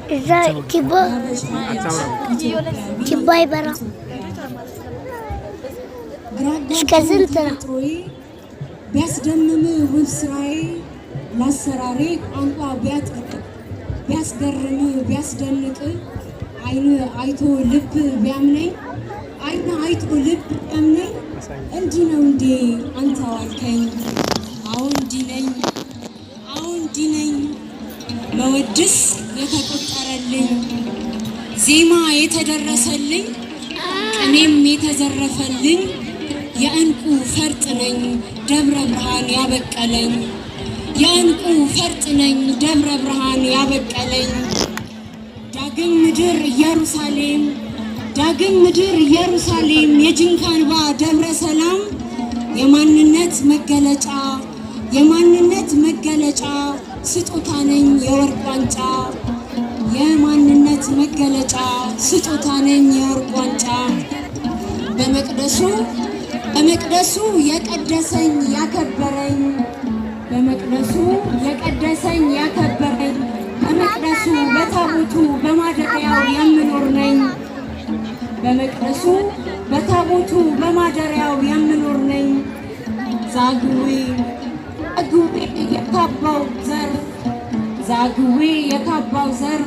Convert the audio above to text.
إذا كبا يبرا إيش كزنتنا بيسدمم وبسراي لسراري أنقوا بيسدرم بيسدنك عيتو لب بيعملي عيتو لب بيعملي أنتي نودي أنت والكين عون دينين مودس يتقطرلኝ ዜማ የተደረሰልኝ እኔም የተዘረፈልኝ የእንቁ ፈርጥ ነኝ ደብረ ብርሃን ያበቀለኝ የእንቁ ፈርጥ ነኝ ደብረ ብርሃን ያበቀለኝ ዳግም ምድር ኢየሩሳሌም የጅንካንባ ደብረ ሰላም የማንነት መገለጫ ስጦታ ነኝ የወርቅ ዋንጫ የማንነት መገለጫ ስጦታ ነኝ የወርቅ ዋንጫ በመቅደሱ የቀደሰኝ ያከበረኝ በመቅደሱ በታቦቱ በማደሪያው የምኖር ነኝ በመቅደሱ በታቦቱ በማደሪያው የምኖር ነኝ ዛግዌ የካባው ዘር